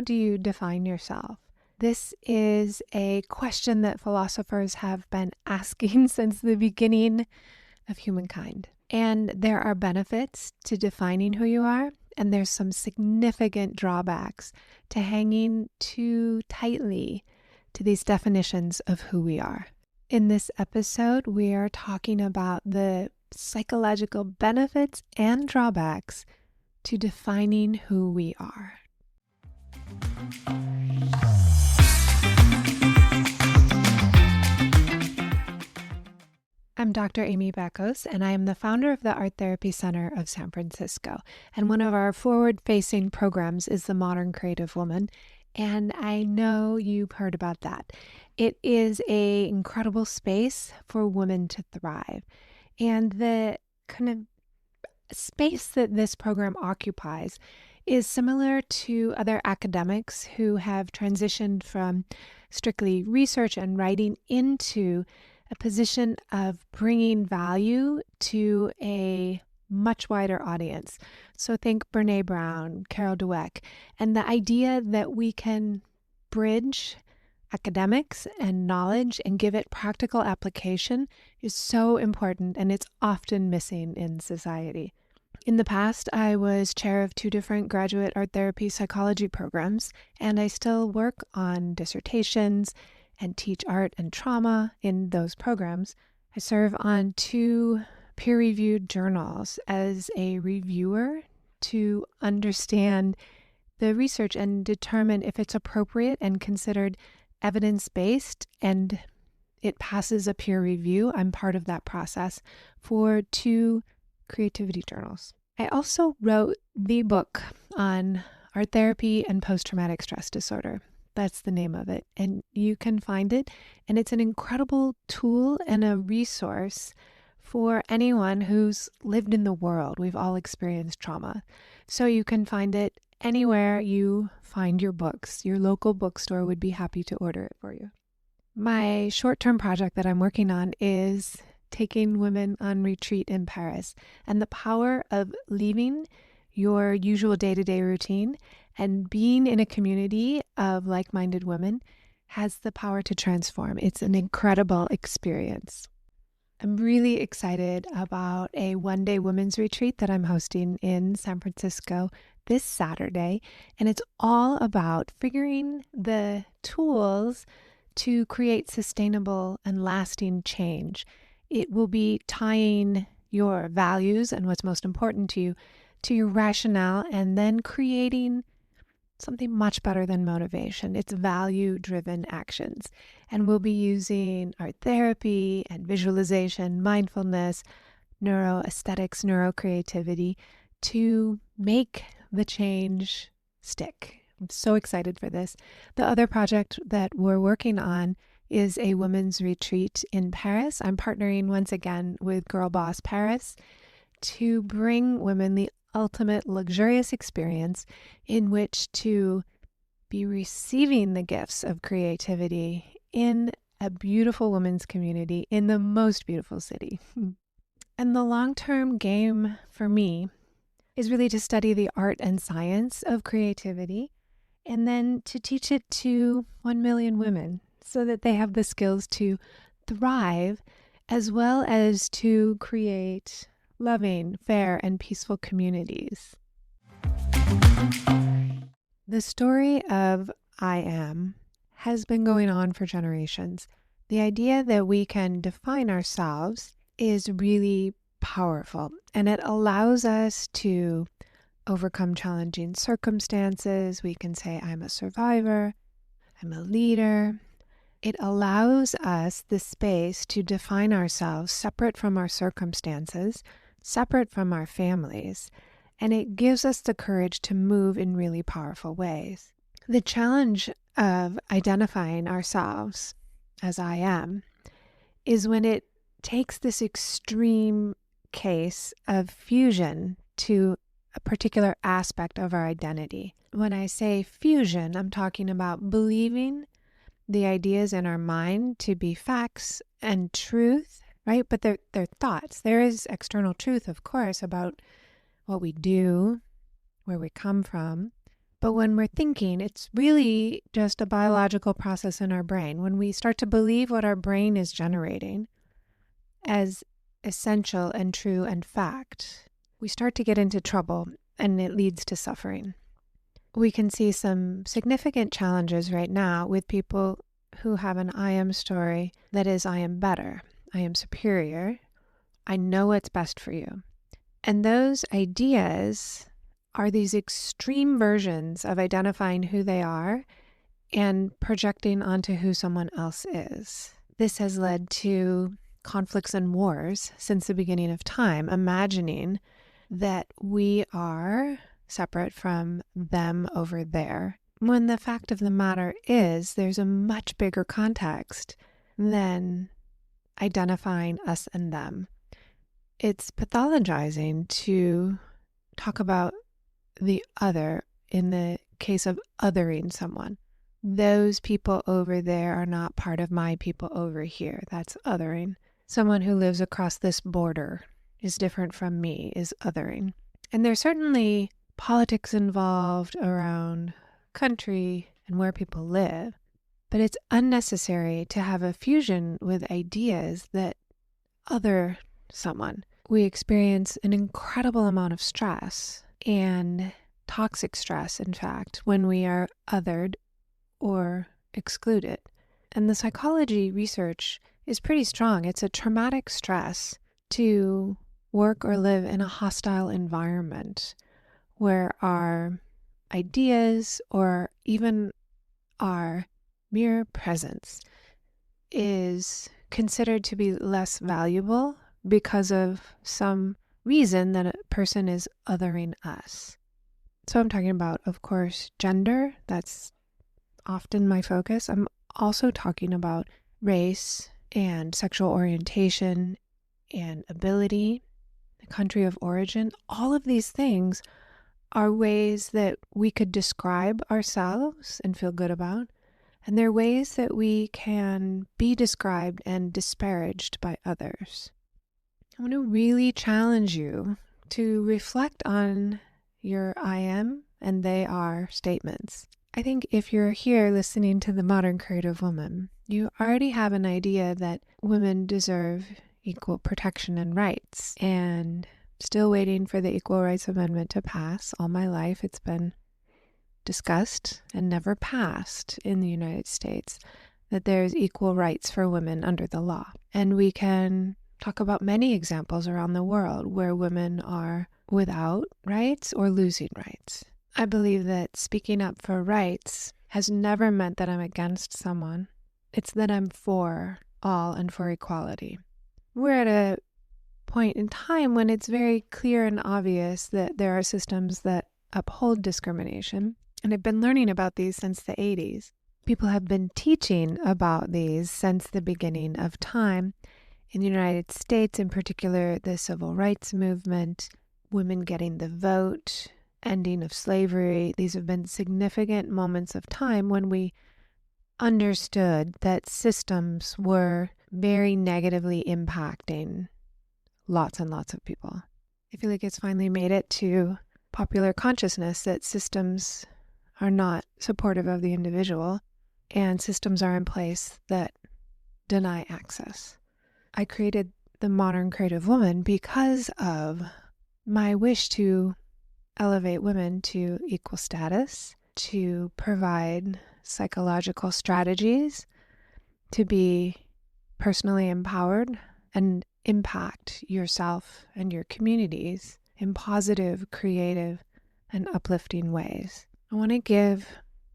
how do you define yourself? This is a question that philosophers have been asking since the beginning of humankind. And there are benefits to defining who you are, and there's some significant drawbacks to hanging too tightly to these definitions of who we are. In this episode, we are talking about the psychological benefits and drawbacks to defining who we are. I'm Dr. Amy Bakos, and I am the founder of the Art Therapy Center of San Francisco. And one of our forward-facing programs is the Modern Creative Woman, and I know you've heard about that. It is an incredible space for women to thrive. And the kind of space that this program occupies is similar to other academics who have transitioned from strictly research and writing into a position of bringing value to a much wider audience. So think Brené Brown, Carol Dweck, and the idea that we can bridge academics and knowledge and give it practical application is so important, and it's often missing in society. In the past, I was chair of 2 different graduate art therapy psychology programs, and I still work on dissertations and teach art and trauma in those programs. I serve on 2 peer-reviewed journals as a reviewer to understand the research and determine if it's appropriate and considered evidence-based and it passes a peer review. I'm part of that process for 2 creativity journals. I also wrote the book on art therapy and post-traumatic stress disorder. That's the name of it. And you can find it. And it's an incredible tool and a resource for anyone who's lived in the world. We've all experienced trauma. So you can find it anywhere you find your books. Your local bookstore would be happy to order it for you. My short-term project that I'm working on is taking women on retreat in Paris, and the power of leaving your usual day-to-day routine and being in a community of like-minded women has the power to transform. It's an incredible experience. I'm really excited about a one-day women's retreat that I'm hosting in San Francisco this Saturday, and it's all about figuring the tools to create sustainable and lasting change. It will be tying your values and what's most important to you to your rationale, and then creating something much better than motivation. It's value-driven actions. And we'll be using art therapy and visualization, mindfulness, neuroaesthetics, neurocreativity to make the change stick. I'm so excited for this. The other project that we're working on is a women's retreat in Paris. I'm partnering once again with Girl Boss Paris to bring women the ultimate luxurious experience in which to be receiving the gifts of creativity in a beautiful women's community in the most beautiful city. And the long-term game for me is really to study the art and science of creativity and then to teach it to 1 million women so that they have the skills to thrive as well as to create loving, fair, and peaceful communities. The story of I am has been going on for generations. The idea that we can define ourselves is really powerful, and it allows us to overcome challenging circumstances. We can say, I'm a survivor, I'm a leader. It allows us the space to define ourselves separate from our circumstances, separate from our families, and it gives us the courage to move in really powerful ways. The challenge of identifying ourselves as I am is when it takes this extreme case of fusion to a particular aspect of our identity. When I say fusion, I'm talking about believing the ideas in our mind to be facts and truth, right? But they're thoughts. There is external truth, of course, about what we do, where we come from, But when we're thinking, it's really just a biological process in our brain. When we start to believe what our brain is generating as essential and true and fact, we start to get into trouble and it leads to suffering. We can see some significant challenges right now with people who have an I am story that is, I am better, I am superior, I know what's best for you. And those ideas are these extreme versions of identifying who they are and projecting onto who someone else is. This has led to conflicts and wars since the beginning of time, imagining that we are separate from them over there, when the fact of the matter is there's a much bigger context than identifying us and them. It's pathologizing to talk about the other in the case of othering someone. Those people over there are not part of my people over here. That's othering. Someone who lives across this border is different from me, is othering. And there's certainly politics involved around country and where people live, but it's unnecessary to have a fusion with ideas that other someone. We experience an incredible amount of stress and toxic stress, in fact, when we are othered or excluded. And the psychology research is pretty strong. It's a traumatic stress to work or live in a hostile environment where our ideas or even our mere presence is considered to be less valuable because of some reason that a person is othering us. So I'm talking about, of course, gender. That's often my focus. I'm also talking about race and sexual orientation and ability, the country of origin. All of these things are ways that we could describe ourselves and feel good about. And they're ways that we can be described and disparaged by others. I want to really challenge you to reflect on your I am and they are statements. I think if you're here listening to the Modern Creative Woman, you already have an idea that women deserve equal protection and rights, and still waiting for the Equal Rights Amendment to pass. All my life it's been discussed and never passed in the United States that there's equal rights for women under the law. And we can talk about many examples around the world where women are without rights or losing rights. I believe that speaking up for rights has never meant that I'm against someone. It's that I'm for all and for equality. We're at a point in time when it's very clear and obvious that there are systems that uphold discrimination. And I've been learning about these since the 80s. People have been teaching about these since the beginning of time. In the United States, in particular, the civil rights movement, women getting the vote, ending of slavery. These have been significant moments of time when we understood that systems were very negatively impacting lots and lots of people. I feel like it's finally made it to popular consciousness that systems are not supportive of the individual and systems are in place that deny access. I created the Modern Creative Woman because of my wish to elevate women to equal status, to provide psychological strategies, to be personally empowered and impact yourself and your communities in positive, creative, and uplifting ways. I want to give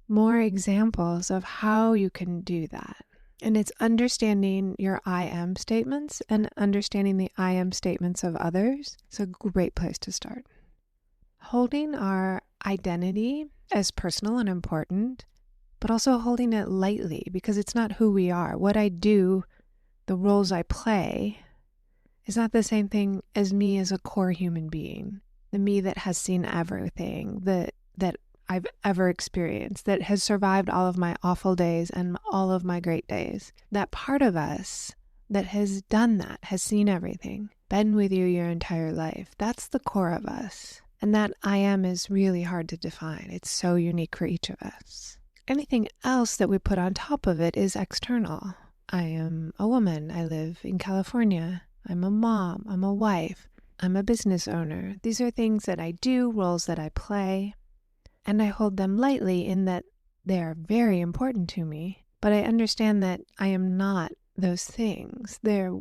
more examples of how you can do that. And it's understanding your I am statements and understanding the I am statements of others. It's a great place to start. Holding our identity as personal and important, but also holding it lightly because it's not who we are. What I do, the roles I play, is not the same thing as me as a core human being. The me that has seen everything that I've ever experienced, that has survived all of my awful days and all of my great days. That part of us that has done that, has seen everything, been with you your entire life. That's the core of us. And that I am is really hard to define. It's so unique for each of us. Anything else that we put on top of it is external. I am a woman. I live in California. I'm a mom. I'm a wife. I'm a business owner. These are things that I do, roles that I play, and I hold them lightly in that they are very important to me. But I understand that I am not those things. They're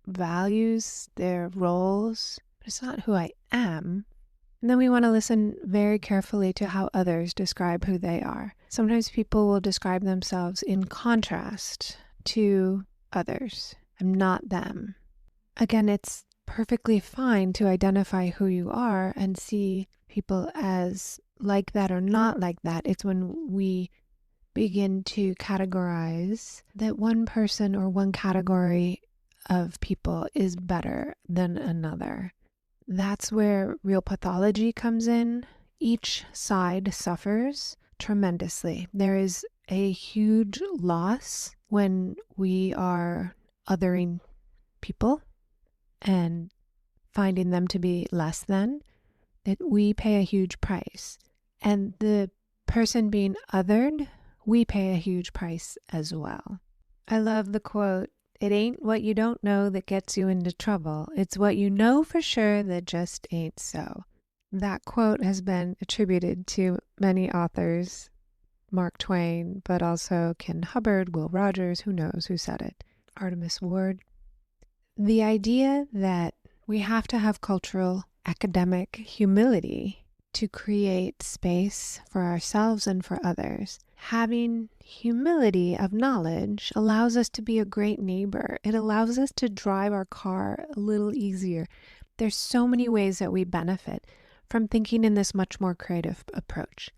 values, they're roles, but it's not who I am. And then we want to listen very carefully to how others describe who they are. Sometimes people will describe themselves in contrast to others. I'm not them. Again, it's perfectly fine to identify who you are and see people as like that or not like that. It's when we begin to categorize that one person or one category of people is better than another. That's where real pathology comes in. Each side suffers tremendously. There is a huge loss when we are othering people and finding them to be less than, that we pay a huge price. And the person being othered, we pay a huge price as well. I love the quote, "It ain't what you don't know that gets you into trouble. It's what you know for sure that just ain't so." That quote has been attributed to many authors, Mark Twain, but also Ken Hubbard, Will Rogers, who knows who said it, Artemis Ward. The idea that we have to have cultural, academic humility to create space for ourselves and for others. Having humility of knowledge allows us to be a great neighbor. It allows us to drive our car a little easier. There's so many ways that we benefit from thinking in this much more creative approach.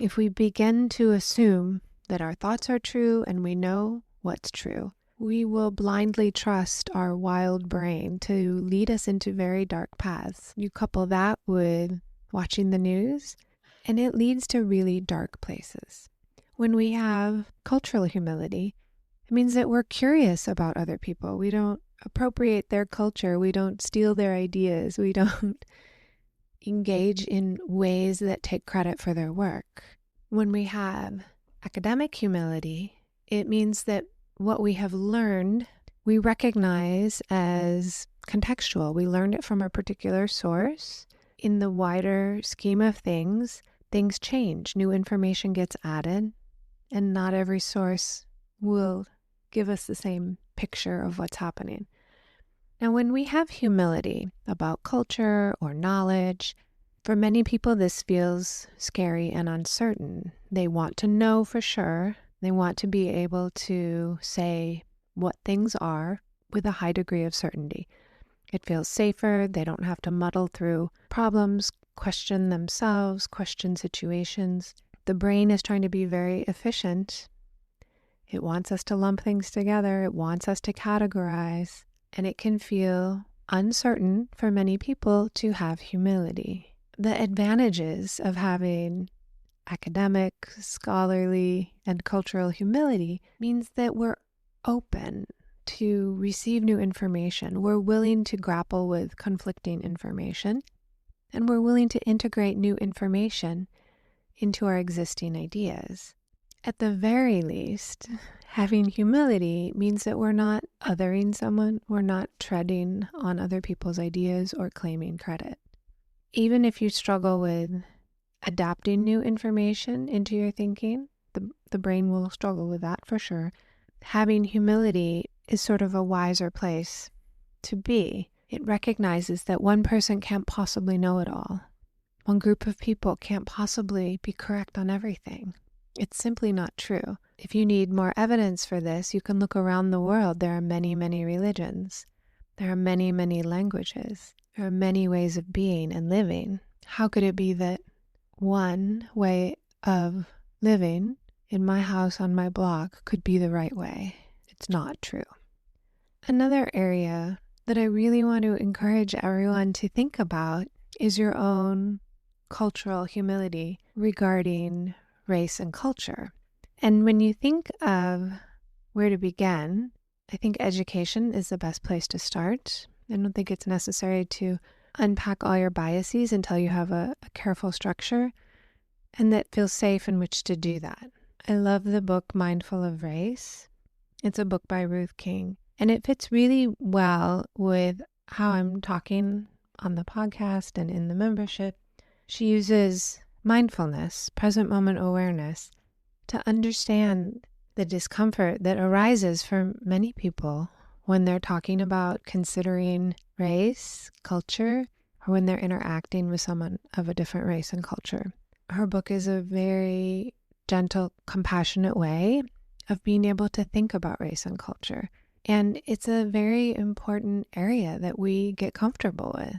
If we begin to assume that our thoughts are true and we know what's true, we will blindly trust our wild brain to lead us into very dark paths. You couple that with watching the news, and it leads to really dark places. When we have cultural humility, it means that we're curious about other people. We don't appropriate their culture. We don't steal their ideas. We don't engage in ways that take credit for their work. When we have academic humility, it means that what we have learned, we recognize as contextual. We learned it from a particular source. In the wider scheme of things change. New information gets added, and not every source will give us the same picture of what's happening. Now, when we have humility about culture or knowledge, for many people this feels scary and uncertain. They want to know for sure. They want to be able to say what things are with a high degree of certainty. It feels safer. They don't have to muddle through problems, question themselves, question situations. The brain is trying to be very efficient. It wants us to lump things together. It wants us to categorize. And it can feel uncertain for many people to have humility. The advantages of having academic, scholarly, and cultural humility means that we're open to receive new information. We're willing to grapple with conflicting information, and we're willing to integrate new information into our existing ideas. At the very least, having humility means that we're not othering someone, we're not treading on other people's ideas or claiming credit. Even if you struggle with adapting new information into your thinking, the brain will struggle with that for sure. Having humility is sort of a wiser place to be. It recognizes that one person can't possibly know it all. One group of people can't possibly be correct on everything. It's simply not true. If you need more evidence for this, you can look around the world. There are many, many religions. There are many, many languages. There are many ways of being and living. How could it be that one way of living in my house on my block could be the right way? It's not true. Another area that I really want to encourage everyone to think about is your own cultural humility regarding race and culture. And when you think of where to begin, I think education is the best place to start. I don't think it's necessary to unpack all your biases until you have a careful structure and that feels safe in which to do that. I love the book Mindful of Race. It's a book by Ruth King, and it fits really well with how I'm talking on the podcast and in the membership. She uses mindfulness, present moment awareness, to understand the discomfort that arises for many people when they're talking about considering race, culture, or when they're interacting with someone of a different race and culture. Her book is a very gentle, compassionate way of being able to think about race and culture. And it's a very important area that we get comfortable with.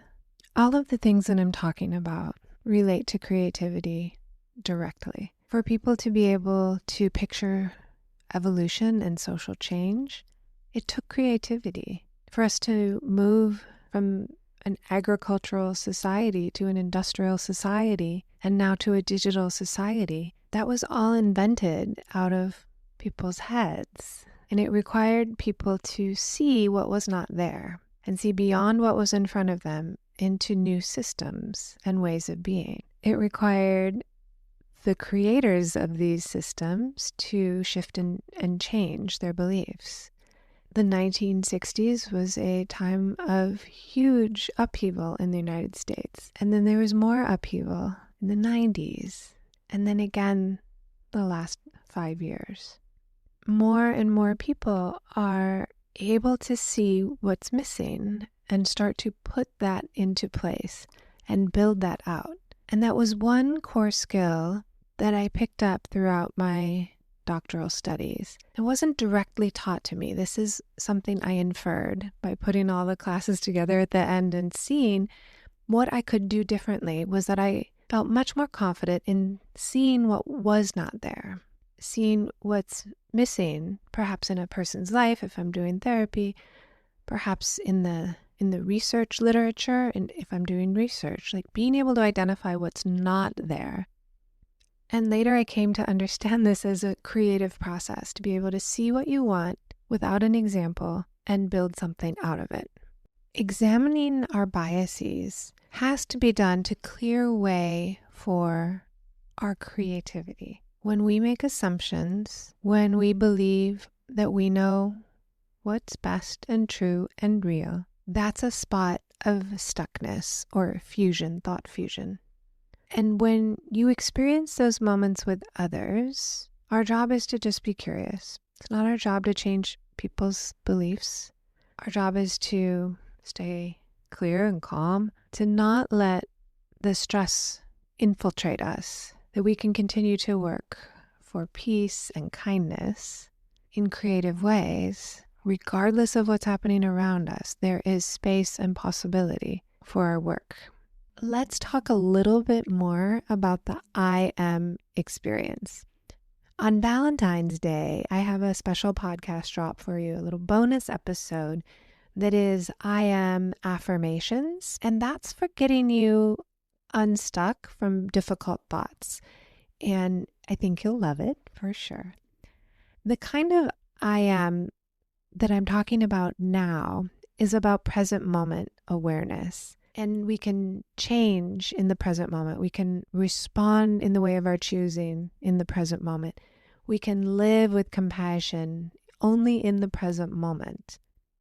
All of the things that I'm talking about relate to creativity directly. For people to be able to picture evolution and social change, it took creativity. For us to move from an agricultural society to an industrial society and now to a digital society, that was all invented out of people's heads. And it required people to see what was not there and see beyond what was in front of them into new systems and ways of being. It required the creators of these systems to shift and change their beliefs. The 1960s was a time of huge upheaval in the United States. And then there was more upheaval in the 90s. And then again, the last 5 years. More and more people are able to see what's missing and start to put that into place and build that out. And that was one core skill that I picked up throughout my doctoral studies. It wasn't directly taught to me. This is something I inferred by putting all the classes together at the end and seeing what I could do differently was that I felt much more confident in seeing what was not there, seeing what's missing, perhaps in a person's life if I'm doing therapy, perhaps in the research literature and if I'm doing research, like being able to identify what's not there. And later I came to understand this as a creative process, to be able to see what you want without an example and build something out of it. Examining our biases has to be done to clear way for our creativity. When we make assumptions, when we believe that we know what's best and true and real, that's a spot of stuckness or fusion, thought fusion. And when you experience those moments with others, our job is to just be curious. It's not our job to change people's beliefs. Our job is to stay clear and calm, to not let the stress infiltrate us, that we can continue to work for peace and kindness in creative ways, regardless of what's happening around us. There is space and possibility for our work. Let's talk a little bit more about the I am experience. On Valentine's Day, I have a special podcast drop for you, a little bonus episode that is I am affirmations, and that's for getting you unstuck from difficult thoughts. And I think you'll love it for sure. The kind of I am that I'm talking about now is about present moment awareness. And we can change in the present moment. We can respond in the way of our choosing in the present moment. We can live with compassion only in the present moment.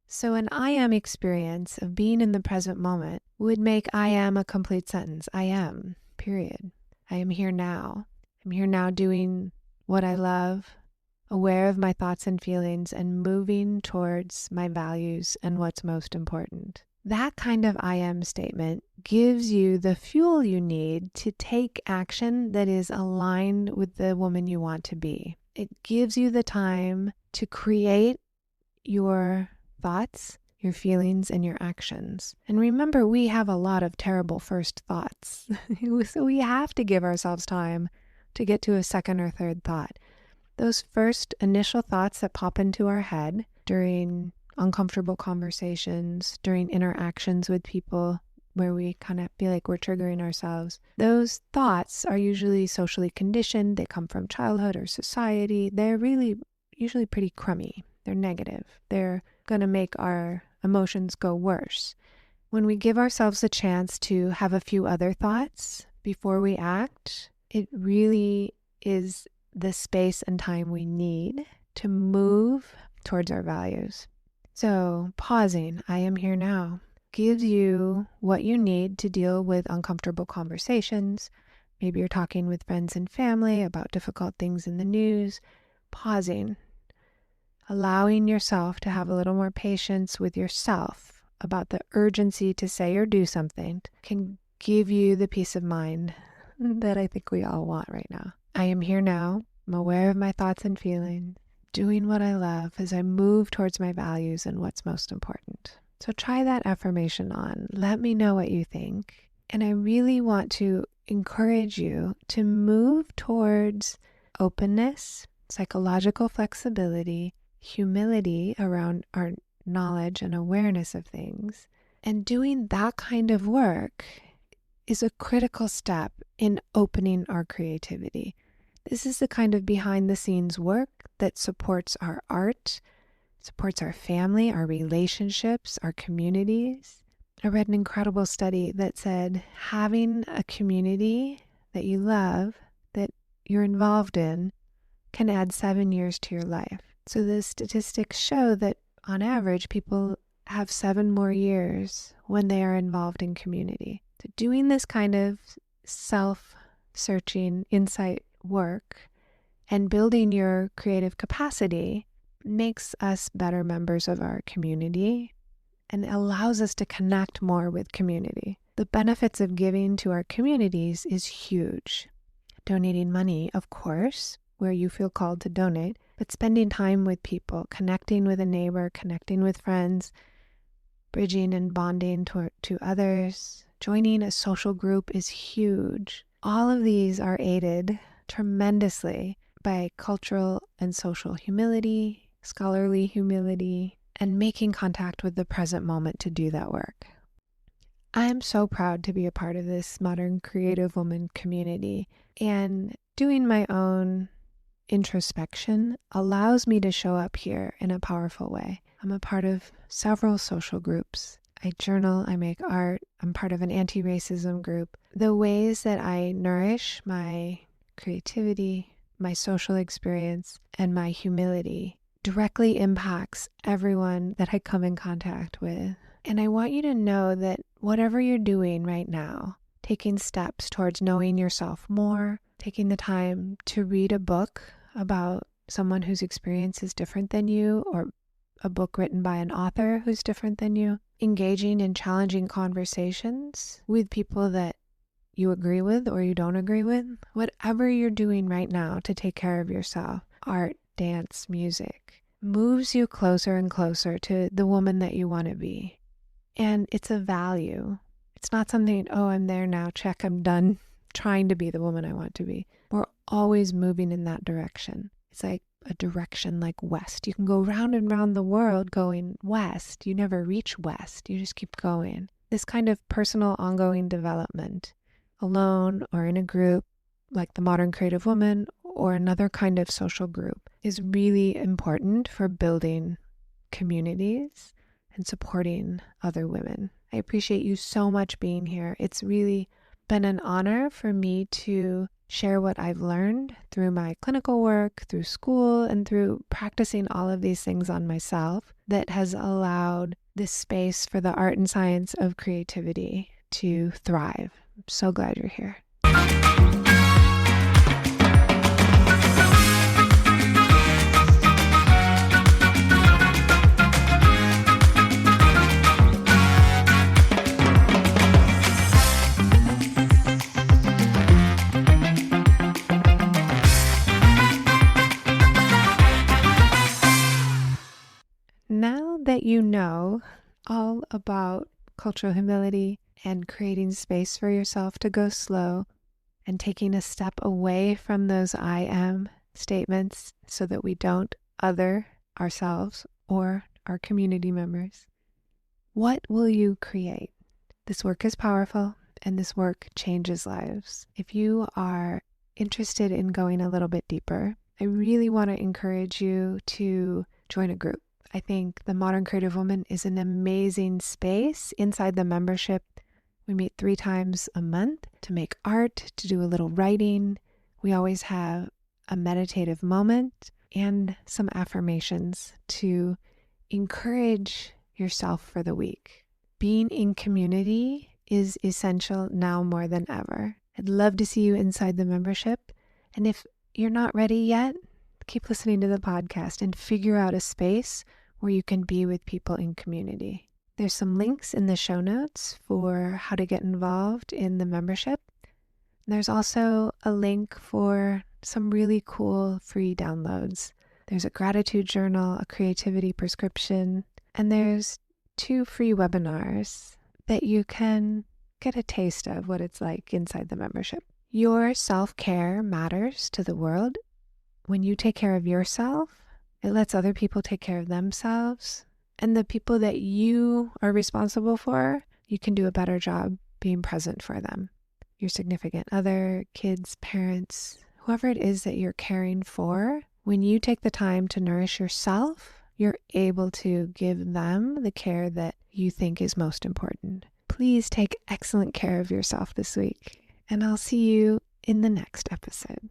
So an I am experience of being in the present moment would make I am a complete sentence. I am, period. I am here now. I'm here now doing what I love, aware of my thoughts and feelings, and moving towards my values and what's most important. That kind of I am statement gives you the fuel you need to take action that is aligned with the woman you want to be. It gives you the time to create your thoughts, your feelings, and your actions. And remember, we have a lot of terrible first thoughts. So we have to give ourselves time to get to a second or third thought. Those first initial thoughts that pop into our head during uncomfortable conversations, during interactions with people where we kind of feel like we're triggering ourselves. Those thoughts are usually socially conditioned. They come from childhood or society. They're really usually pretty crummy. They're negative. They're going to make our emotions go worse. When we give ourselves a chance to have a few other thoughts before we act, it really is the space and time we need to move towards our values. So pausing, I am here now, gives you what you need to deal with uncomfortable conversations. Maybe you're talking with friends and family about difficult things in the news. Pausing, allowing yourself to have a little more patience with yourself about the urgency to say or do something can give you the peace of mind that I think we all want right now. I am here now. I'm aware of my thoughts and feelings, doing what I love as I move towards my values and what's most important. So try that affirmation on. Let me know what you think. And I really want to encourage you to move towards openness, psychological flexibility, humility around our knowledge and awareness of things. And doing that kind of work is a critical step in opening our creativity. This is the kind of behind the scenes work that supports our art, supports our family, our relationships, our communities. I read an incredible study that said having a community that you love, that you're involved in, can add 7 years to your life. So the statistics show that on average, people have 7 more years when they are involved in community. So doing this kind of self-searching insight work and building your creative capacity makes us better members of our community and allows us to connect more with community. The benefits of giving to our communities is huge. Donating money, of course, where you feel called to donate, but spending time with people, connecting with a neighbor, connecting with friends, bridging and bonding to others, joining a social group is huge. All of these are aided tremendously by cultural and social humility, scholarly humility, and making contact with the present moment to do that work. I am so proud to be a part of this modern creative woman community, and doing my own introspection allows me to show up here in a powerful way. I'm a part of several social groups. I journal, I make art, I'm part of an anti-racism group. The ways that I nourish my creativity, my social experience, and my humility directly impacts everyone that I come in contact with. And I want you to know that whatever you're doing right now, taking steps towards knowing yourself more, taking the time to read a book about someone whose experience is different than you, or a book written by an author who's different than you, engaging in challenging conversations with people that you agree with or you don't agree with, whatever you're doing right now to take care of yourself, art, dance, music, moves you closer and closer to the woman that you want to be. And it's a value. It's not something, oh, I'm there now, check, I'm done trying to be the woman I want to be. We're always moving in that direction. It's like a direction like west. You can go round and round the world going west. You never reach west. You just keep going. This kind of personal ongoing development, alone or in a group like the Modern Creative Woman or another kind of social group, is really important for building communities and supporting other women. I appreciate you so much being here. It's really been an honor for me to share what I've learned through my clinical work, through school, and through practicing all of these things on myself that has allowed this space for the art and science of creativity to thrive. I'm so glad you're here. Now that you know all about cultural humility and creating space for yourself to go slow and taking a step away from those I am statements so that we don't other ourselves or our community members, what will you create? This work is powerful and this work changes lives. If you are interested in going a little bit deeper, I really want to encourage you to join a group. I think the Modern Creative Woman is an amazing space. Inside the membership, we meet 3 times a month to make art, to do a little writing. We always have a meditative moment and some affirmations to encourage yourself for the week. Being in community is essential now more than ever. I'd love to see you inside the membership. And if you're not ready yet, keep listening to the podcast and figure out a space where you can be with people in community. There's some links in the show notes for how to get involved in the membership. There's also a link for some really cool free downloads. There's a gratitude journal, a creativity prescription, and there's 2 free webinars that you can get a taste of what it's like inside the membership. Your self-care matters to the world. When you take care of yourself, it lets other people take care of themselves. And the people that you are responsible for, you can do a better job being present for them. Your significant other, kids, parents, whoever it is that you're caring for, when you take the time to nourish yourself, you're able to give them the care that you think is most important. Please take excellent care of yourself this week, and I'll see you in the next episode.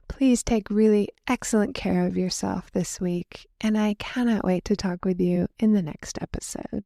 Please take really excellent care of yourself this week, and I cannot wait to talk with you in the next episode.